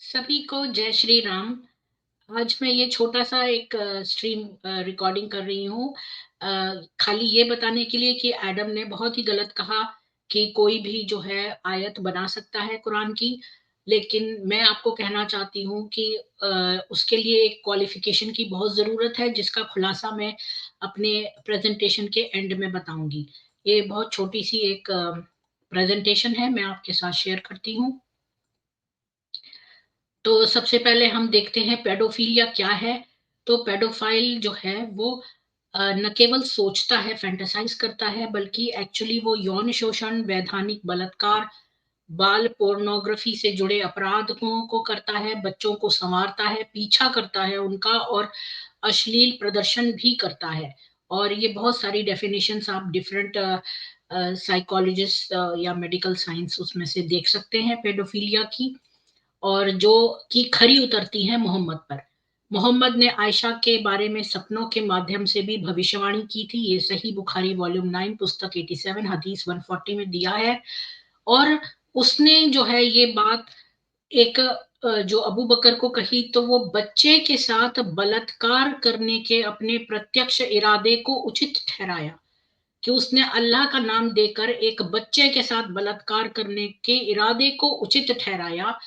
सभी को जय श्री राम। आज मैं ये छोटा-सा एक स्ट्रीम रिकॉर्डिंग कर रही हूँ खाली ये बताने के लिए कि एडम ने बहुत ही गलत कहा कि कोई भी जो है आयत बना सकता है कुरान की। लेकिन मैं आपको कहना चाहती हूँ कि उसके लिए एक क्वालिफ़िकेशन की बहुत ज़रूरत है, जिसका खुलासा मैं अपने प्रेज़ेंटेशन के एंड में बताऊँगी। ये बहुत छोटी-सी एक प्रेज़ेंटेशन है, मैं आपके साथ शेयर करती हूँ। तो सबसे पहले हम देखते हैं पेडोफिलिया क्या है। तो पेडोफाइल जो है वो न केवल सोचता है, फैंटेसाइज़ करता है, बल्कि एक्चुअली वो यौन शोषण, वैधानिक बलात्कार, बाल पोर्नोग्राफ़ी से जुड़े अपराधों को करता है, बच्चों को सँवारता है, पीछा करता है उनका और अश्लील प्रदर्शन भी करता है। और ये बहुत सारी डेफ़िनिशन्स आप डिफरेंट साइकोलॉजिस्ट या मेडिकल साइंस उसमें से देख सकते हैं पेडोफिलिया की। और जो कि खरी उतरती हैं मोहम्मद पर। मोहम्मद ने आयशा के बारे में सपनों के माध्यम से भी भविष्यवाणी की थी। ये सही बुखारी वॉल्यूम 9 पुस्तक 87 हदीस 140 में दिया है। और उसने जो है ये बात एक जो अबू बकर को कही तो वो बच्चे के साथ बलात्कार करने के अपने प्रत्यक्ष इरादे को उचित ठहराया कि उसने अल्लाह का नाम देकर एक बच्चे के साथ बलात्कार करने के इरादे को उचित ठहराया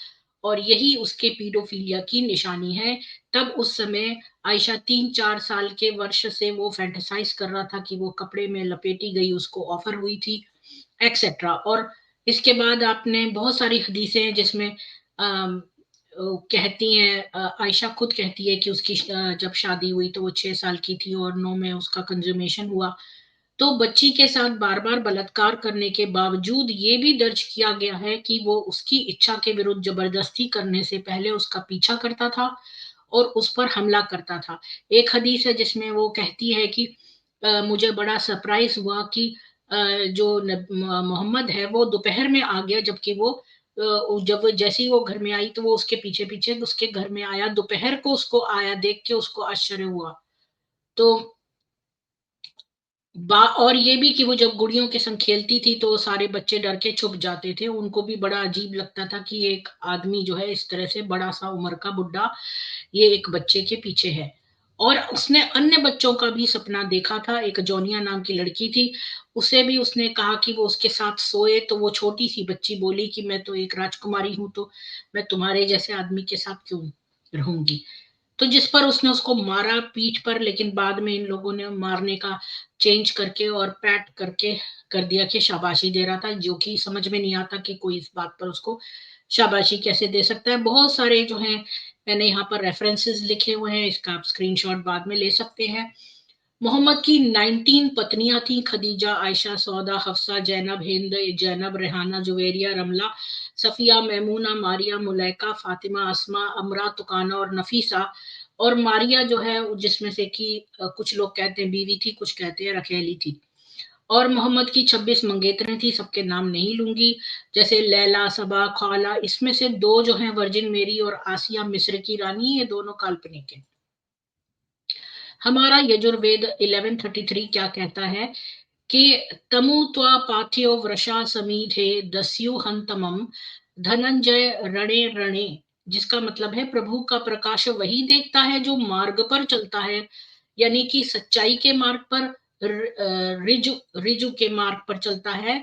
और यही उसके पीडोफिलिया की निशानी है। तब उस समय आयशा 3-4 साल के वर्ष से वो फैंटेसाइज़ कर रहा था कि वो कपड़े में लपेटी गई, उसको ऑफ़र हुई थी, एटसेट्रा। और इसके बाद आपने बहुत सारी हदीसें हैं जिसमें कहती हैं आयशा खुद कहती है कि उसकी जब शादी हुई तो वो 6 साल की थी और 9 में उसका कंज़्यूमेशन हुआ। तो बच्ची के साथ बार-बार बलात्कार करने के बावजूद ये भी दर्ज किया गया है कि वो उसकी इच्छा के विरुद्ध ज़बरदस्ती करने से पहले उसका पीछा करता था और उस पर हमला करता था। एक हदीस है जिसमें वो कहती है कि मुझे बड़ा सरप्राइज़ हुआ कि जो मोहम्मद है वो दोपहर में आ गया जबकि वो जब जैसे ही वो घर में आई तो वो उसके पीछे-पीछे उसके घर में आया, दोपहर को उसको आया, देख के उसको आश्चर्य हुआ। तो और ये भी कि वो जब गुड़ियों के संग खेलती थी तो सारे बच्चे डर के छुप जाते थे। उनको भी बड़ा अजीब लगता था कि एक आदमी जो है इस तरह से बड़ा-सा उम्र का बुड्ढा, ये एक बच्चे के पीछे है। और उसने अन्य बच्चों का भी सपना देखा था। एक जोनिया नाम की लड़की थी, उसे भी उसने कहा कि वो उसके साथ सोए तो वो छोटी-सी बच्ची बोली कि मैं तो एक राजकुमारी हूँ, तो मैं तुम्हारे जैसे आदमी के साथ क्यों रहूँगी? तो जिस पर उसने उसको मारा पीठ पर, लेकिन बाद में इन लोगों ने मारने का चेंज करके और पैट करके कर दिया कि शाबाशी दे रहा था, जो कि समझ में नहीं आता कि कोई इस बात पर उसको शाबाशी कैसे दे सकता है। बहुत सारे जो हैं मैंने यहाँ पर रेफरेंसेस लिखे हुए हैं, इसका आप स्क्रीनशॉट बाद में ले सकते हैं। मोहम्मद की 19 पत्नियां थीं, खदीजा, आयशा, सौदा, हफ्सा, जैनब, हिंद, जैनब, रेहाना, जुवेरिया, रमला, सफिया, मैमूना, मारिया, मुलैका, फातिमा, अस्मा, अमरा, तुकाना और नफीसा। और मारिया जो है जिसमें से कि कुछ लोग कहते हैं बीवी थी, कुछ कहते हैं रखेली थी। और मोहम्मद की 26 मंगेतरें थी, सबके नाम नहीं लूंगी, जैसे लैला, सबा, ख्वाला। इसमें से 2 जो हैं वर्जिन मेरी और आसिया मिस्र की रानी, ये दोनों काल्पनिक हैं। हमारा यजुर्वेद 1133 क्या कहता है कि तमु त्वा पाथ्यो वृषा समीधे दस्यु हंतमम धनंजय रणे रणे, जिसका मतलब है प्रभु का प्रकाश वही देखता है जो मार्ग पर चलता है, यानी कि सच्चाई के मार्ग पर, रिजु रिजु के मार्ग पर चलता है,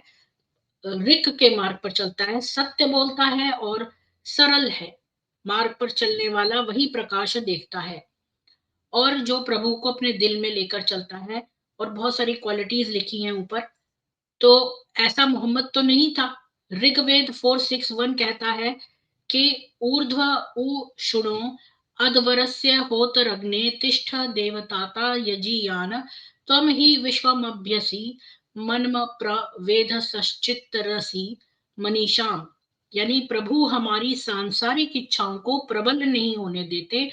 रिक के मार्ग पर चलता है, सत्य बोलता है और सरल है। मार्ग पर चलने वाला वही प्रकाश देखता है और जो प्रभु को अपने दिल में लेकर चलता है। और बहुत सारी क्वालिटीज लिखी हैं ऊपर। तो ऐसा मोहम्मद तो नहीं था। ऋग्वेद 461 कहता है कि ऊर्ध्व उ शुणो अध्वरस्य होतरग्ने तिष्ठ देवताता यजीयान त्वम ही विश्वमभ्यसी मन्म प्रवेद सश्चित्तरसी मनीषाम, यानी प्रभु हमारी सांसारिक इच्छाओं को प्रबल नहीं होने देते,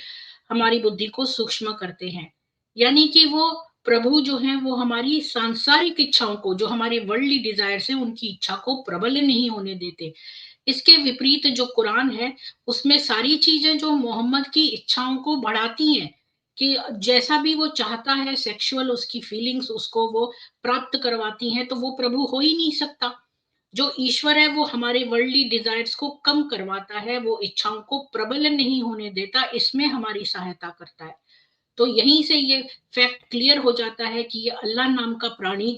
हमारी बुद्धि को सूक्ष्म करते हैं। यानी कि वो प्रभु जो हैं वो हमारी सांसारिक इच्छाओं को, जो हमारे वर्ल्डली डिजायर्स हैं, उनकी इच्छा को प्रबल नहीं होने देते। इसके विपरीत जो कुरान है उसमें सारी चीजें जो मोहम्मद की इच्छाओं को बढ़ाती हैं कि जैसा भी वो चाहता है सेक्सुअल उसकी फीलिंग्स उसको वो प्राप्त करवाती हैं, तो वो प्रभु हो ही नहीं सकता। जो ईश्वर है वो हमारे वर्ल्डली डिजायर्स को कम करवाता है, वो इच्छाओं को प्रबल नहीं होने देता, इसमें हमारी सहायता करता है। तो यहीं से ये फैक्ट क्लियर हो जाता है कि ये अल्लाह नाम का प्राणी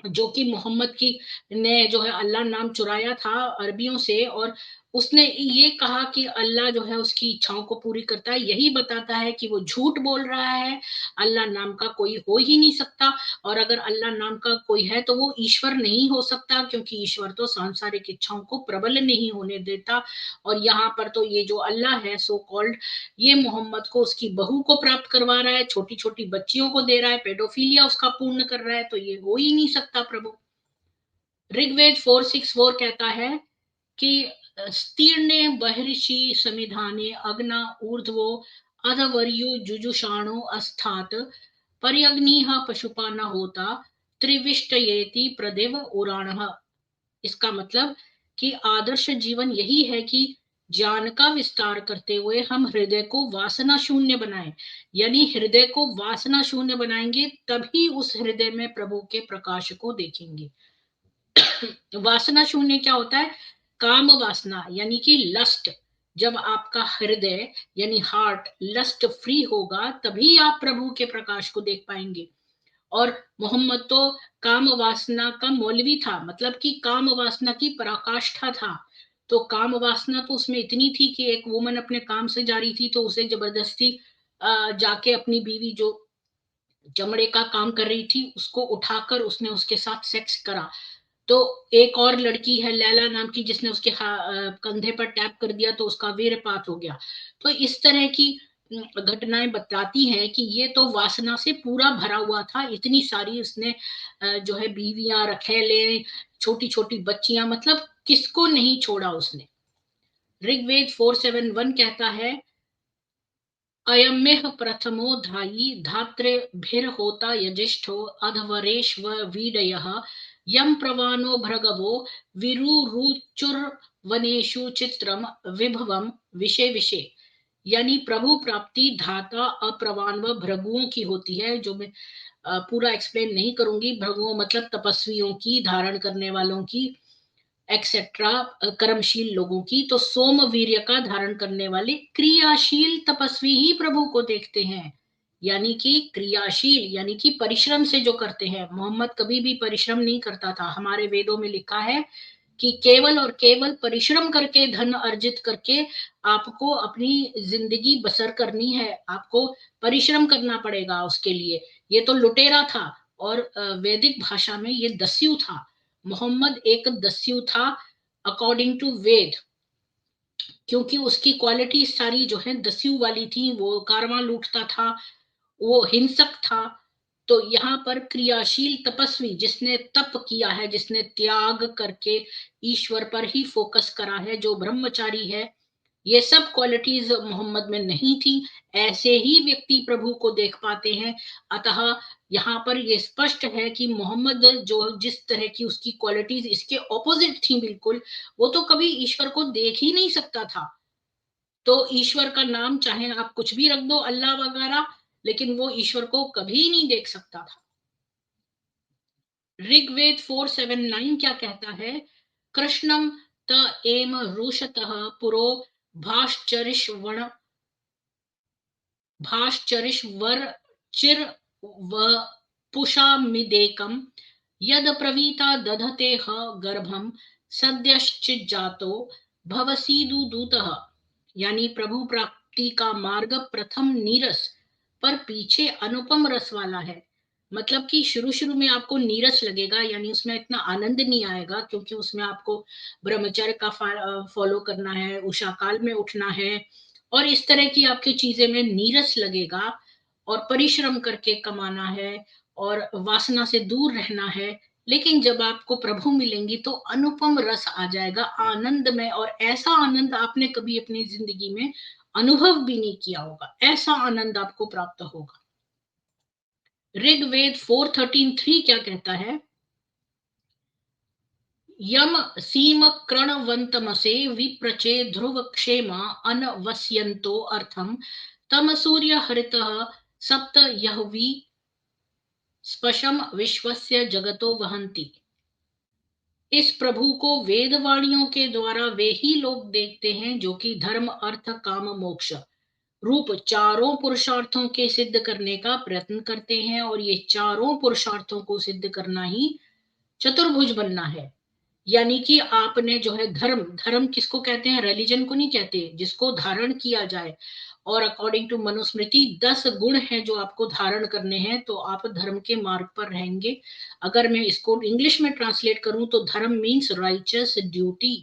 जो कि मोहम्मद की ने जो है अल्लाह नाम चुराया था अरबियों से, और उसने ये कहा कि अल्लाह जो है उसकी इच्छाओं को पूरी करता है, यही बताता है कि वो झूठ बोल रहा है। अल्लाह नाम का कोई हो ही नहीं सकता, और अगर अल्लाह नाम का कोई है तो वो ईश्वर नहीं हो सकता, क्योंकि ईश्वर तो सांसारिक इच्छाओं को प्रबल नहीं होने देता। और यहाँ पर तो ये जो अल्लाह है सो कॉल्ड, ये मोहम्मद को उसकी बहू को प्राप्त करवा रहा है, छोटी छोटी बच्चियों को दे रहा है, पेडोफिलिया उसका पूर्ण कर रहा है, तो ये हो ही नहीं सकता प्रभु। ऋग्वेद 4:6 कहता है कि स्तीर्णे बहिर्षि समिधाने अग्ना ऊर्ध्वो अधवर्यु जुजुषाणो अस्थात पर्यग्निः पशुपा न होता त्रिविष्टयेति प्रदिव उराणः। इसका मतलब कि आदर्श जीवन यही है कि ज्ञान का विस्तार करते हुए हम हृदय को वासना शून्य बनाएं, यानी हृदय को वासना शून्य बनाएंगे तभी उस हृदय में प्रभु के प्रकाश को देखेंगे। वासना शून्य क्या होता है? काम वासना यानी कि लस्ट। जब आपका हृदय यानी हार्ट लस्ट फ्री होगा तभी आप प्रभु के प्रकाश को देख पाएंगे। और मोहम्मद तो काम वासना का मौलवी था, मतलब कि काम वासना की पराकाष्ठा था। तो काम वासना तो उसमें इतनी थी कि एक वुमन अपने काम से जा रही थी तो उसे जबरदस्ती जाके अपनी बीवी जो चमड़े का काम कर रही थी उसको उठाकर उसने उसके साथ सेक्स करा। तो एक और लड़की है लैला नाम की जिसने उसके कंधे पर टैप कर दिया तो उसका वीरपात हो गया। तो इस तरह की घटनाएं बताती हैं कि ये तो वासना से पूरा भरा हुआ था, इतनी सारी उसने जो है बीवियां रखेले, छोटी छोटी बच्चियां, मतलब किसको नहीं छोड़ा उसने। ऋग्वेद 4:7 कहता है अयमेह प्रथमो धायी धातृभिर्होता यजिष्ठो अध्वरेश्व वीडयः यम प्रवानो भृगवो विरुरुचुर्वनेषु चित्रम विभवम विषे विषे। यानी प्रभु प्राप्ति धाता अप्रवान व भृगुओं की होती है, जो मैं पूरा एक्सप्लेन नहीं करूंगी। भृगुओं मतलब तपस्वियों की, धारण करने वालों की, एक्सेट्रा, कर्मशील लोगों की। तो सोम वीर्य का धारण करने वाले क्रियाशील तपस्वी ही प्रभु को देखते हैं, यानी कि क्रियाशील यानी कि परिश्रम से जो करते हैं। मोहम्मद कभी भी परिश्रम नहीं करता था। हमारे वेदों में लिखा है कि केवल और केवल परिश्रम करके, धन अर्जित करके आपको अपनी जिंदगी बसर करनी है, आपको परिश्रम करना पड़ेगा उसके लिए। ये तो लुटेरा था, और वैदिक भाषा में ये दस्यु था। मोहम्मद एक दस्यु था अकॉर्डिंग टू वेद, क्योंकि उसकी क्वालिटी सारी जो है दस्यु वाली थी। वो कारवां लूटता था, वो हिंसक था। तो यहाँ पर क्रियाशील तपस्वी जिसने तप किया है, जिसने त्याग करके ईश्वर पर ही फोकस करा है, जो ब्रह्मचारी है, ये सब क्वालिटीज मोहम्मद में नहीं थी। ऐसे ही व्यक्ति प्रभु को देख पाते हैं। अतः यहाँ पर ये स्पष्ट है कि मोहम्मद जो जिस तरह की उसकी क्वालिटीज इसके ऑपोजिट थी बिल्कुल, वो तो कभी ईश्वर को देख ही नहीं सकता था। तो ईश्वर का नाम चाहे आप कुछ भी रख दो, अल्लाह वगैरह, लेकिन वो ईश्वर को कभी नहीं देख सकता था। ऋग्वेद 4:7-9 क्या कहता है? कृष्णम त एम रुषतः पुरो भाश्चरिष्वण भाश्चरिष्वर चिर व पुषामिदेकम यद प्रवीता दधते ह गर्भम सद्यश्चिज्जातो भवसीदु दूतः। यानी प्रभु प्राप्ति का मार्ग प्रथम नीरस पर पीछे अनुपम रस वाला है। मतलब कि शुरू शुरू में आपको नीरस लगेगा, यानी उसमें इतना आनंद नहीं आएगा, क्योंकि उसमें आपको ब्रह्मचर्य का फॉलो करना है, उषा काल में उठना है, और इस तरह की आपकी चीजें में नीरस लगेगा, और परिश्रम करके कमाना है, और वासना से दूर रहना है। लेकिन जब आपको प्रभु मिलेंगी तो अनुपम रस आ जाएगा, आनंद में, और ऐसा आनंद आपने कभी अपनी जिंदगी में अनुभव भी नहीं किया होगा, ऐसा आनंद आपको प्राप्त होगा। ऋग्वेद 4:13 क्या कहता है? यम सीम कृणवंतमसे विप्रचे ध्रुव क्षेम अनवस्यन्तो अर्थम तम सूर्य हरितः सप्त यहवी स्पशम विश्वस्य जगतो वहन्ति। इस प्रभु को वेदवाणियों के द्वारा वे ही लोग देखते हैं जो कि धर्म अर्थ काम मोक्ष रूप चारों पुरुषार्थों के सिद्ध करने का प्रयत्न करते हैं, और ये चारों पुरुषार्थों को सिद्ध करना ही चतुर्भुज बनना है। यानी कि आपने जो है धर्म, धर्म किसको कहते हैं? रिलीजन को नहीं कहते, जिसको धारण किया जाए। और अकॉर्डिंग टू मनुस्मृति 10 गुण हैं जो आपको धारण करने हैं, तो आप धर्म के मार्ग पर रहेंगे। अगर मैं इसको इंग्लिश में ट्रांसलेट करूं तो धर्म मीन्स राइचस ड्यूटी।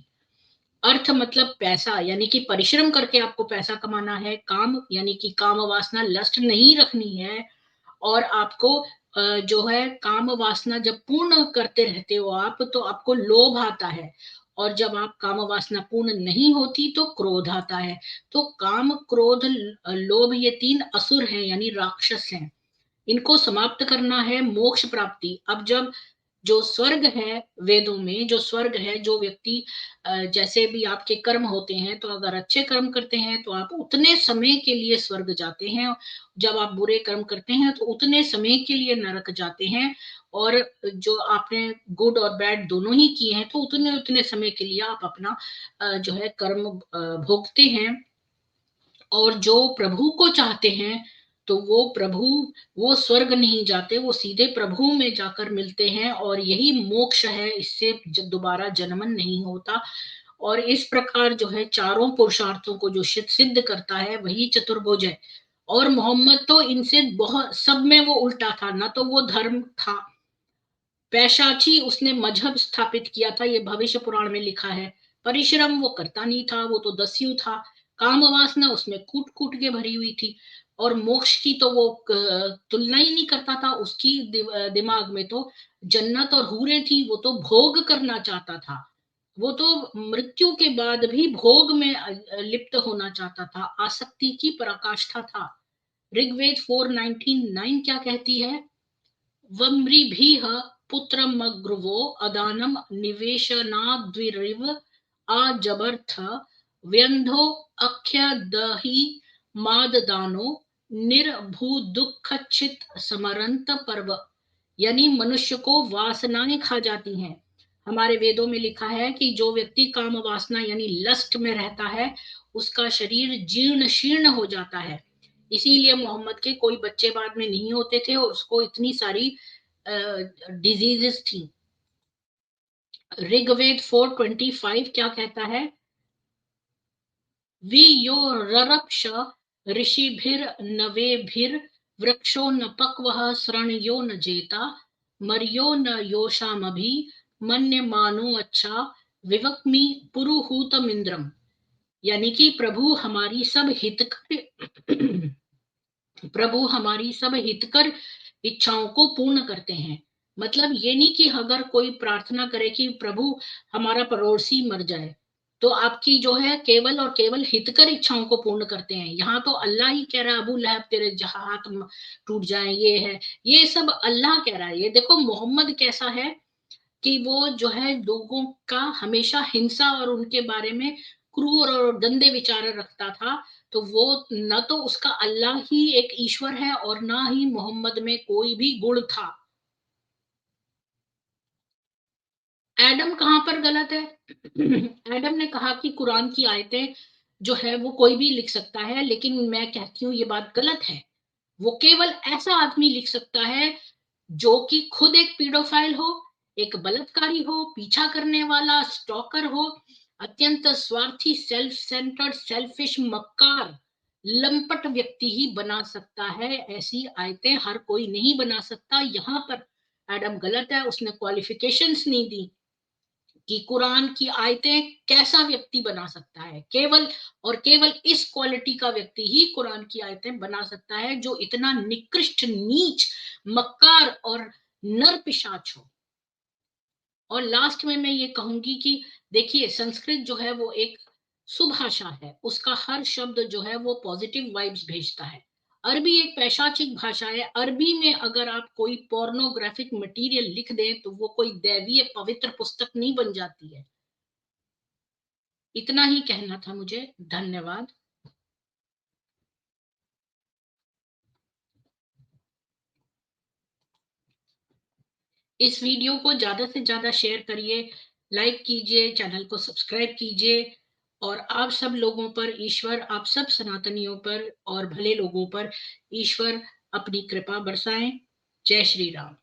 अर्थ मतलब पैसा, यानी कि परिश्रम करके आपको पैसा कमाना है। काम यानी कि काम वासना लस्ट नहीं रखनी है। और आपको जो है काम वासना जब पूर्ण करते रहते हो आप, तो आपको लोभ आता है। और जब आप काम वासना पूर्ण नहीं होती तो क्रोध आता है। तो काम क्रोध लोभ ये 3 असुर हैं, यानी राक्षस हैं। इनको समाप्त करना है मोक्ष प्राप्ति। अब जब जो स्वर्ग है, वेदों में जो स्वर्ग है, जो व्यक्ति जैसे भी आपके कर्म होते हैं, तो अगर अच्छे कर्म करते हैं तो आप उतने समय के लिए स्वर्ग जाते हैं। जब आप बुरे कर्म करते हैं तो उतने समय के लिए नरक जाते हैं। और जो आपने गुड और बैड दोनों ही किए हैं, तो उतने उतने समय के लिए आप अपना जो है कर्म भोगते हैं। और जो प्रभु को चाहते हैं, तो वो प्रभु, वो स्वर्ग नहीं जाते, वो सीधे प्रभु में जाकर मिलते हैं, और यही मोक्ष है। इससे दोबारा जन्मन नहीं होता। और इस प्रकार जो है चारों पुरुषार्थों को जो सिद्ध करता है वही चतुर्भुज है। और मोहम्मद तो इनसे बहुत सब में वो उल्टा था। ना तो वो धर्म था, पैशाची उसने मजहब स्थापित किया था, ये भविष्य पुराण में लिखा है। परिश्रम वो करता नहीं था, वो तो दस्यु था। काम वासना उसमें कूट कूट के भरी हुई थी। और मोक्ष की तो वो तुलना ही नहीं करता था। उसकी दिमाग में तो जन्नत और हूरें थी, वो तो भोग करना चाहता था। वो तो मृत्यु के बाद भी भोग में लिप्त होना चाहता था। आसक्ति की पराकाष्ठा था। ऋग्वेद 4:19 क्या कहती है? वम्रिभिः पुत्रमग्रवो अदानं निवेशनाद्विरिव आजबर्थ व्यन्धो अख्यदहि माददानो निर्भूदुःखचित समरंत पर्व। यानी मनुष्य को वासनाएं खा जाती हैं। हमारे वेदों में लिखा है कि जो व्यक्ति काम वासना यानी लस्ट में रहता है, उसका शरीर जीर्ण शीर्ण हो जाता है। इसीलिए मोहम्मद के कोई बच्चे बाद में नहीं होते थे, और उसको इतनी सारी डिजीजेस थी। ऋग्वेद 4:25 क्या कहता है? वि यो ररक्ष ऋषिभिर्नवेभिर् वृक्षो न पक्वः शृण्यो न जेता मर्यो न योषामभि मन्यमानो अच्छा विवक्मि पुरुहूतमिंद्रम। यानी कि प्रभु हमारी सब हितकर प्रभु हमारी सब हितकर इच्छाओं को पूर्ण करते हैं। मतलब ये नहीं कि अगर कोई प्रार्थना करे कि प्रभु हमारा पड़ोसी मर जाए, तो आपकी जो है केवल और केवल हितकर इच्छाओं को पूर्ण करते हैं। यहाँ तो अल्लाह ही कह रहा है अबू लहब तेरे हाथ टूट जाए, ये है, ये सब अल्लाह कह रहा है। ये देखो मोहम्मद कैसा है कि वो जो है लोगों का हमेशा हिंसा और उनके बारे में क्रूर और गंदे विचार रखता था। तो वो न तो उसका अल्लाह ही एक ईश्वर है, और ना ही मोहम्मद में कोई भी गुण था। एडम कहां पर गलत है? एडम ने कहा कि कुरान की आयतें जो है वो कोई भी लिख सकता है, लेकिन मैं कहती हूँ ये बात गलत है। वो केवल ऐसा आदमी लिख सकता है जो कि खुद एक पीडोफाइल हो, एक बलात्कारी हो, पीछा करने वाला स्टॉकर हो, अत्यंत स्वार्थी, सेल्फ सेंटर्ड, सेल्फिश, मक्कार, लंपट व्यक्ति ही बना सकता है। ऐसी आयतें हर कोई नहीं बना सकता। यहाँ पर एडम गलत है, उसने क्वालिफिकेशंस नहीं दी कि कुरान की आयतें कैसा व्यक्ति बना सकता है। केवल और केवल इस क्वालिटी का व्यक्ति ही कुरान की आयतें बना सकता है, जो इतना निकृष्ट, नीच, मक्कार और नर पिशाच हो। और लास्ट में मैं ये कहूंगी कि देखिए संस्कृत जो है वो एक सुभाषा है। उसका हर शब्द जो है वो पॉजिटिव वाइब्स भेजता है। अरबी एक पैशाचिक भाषा है। अरबी में अगर आप कोई पोर्नोग्राफिक मटेरियल लिख दें तो वो कोई दैवीय पवित्र पुस्तक नहीं बन जाती है। इतना ही कहना था मुझे। धन्यवाद। इस वीडियो को ज्यादा से ज्यादा शेयर करिए, लाइक कीजिए, चैनल को सब्सक्राइब कीजिए और आप सब लोगों पर ईश्वर, आप सब सनातनियों पर और भले लोगों पर ईश्वर अपनी कृपा बरसाएँ। जय श्री राम।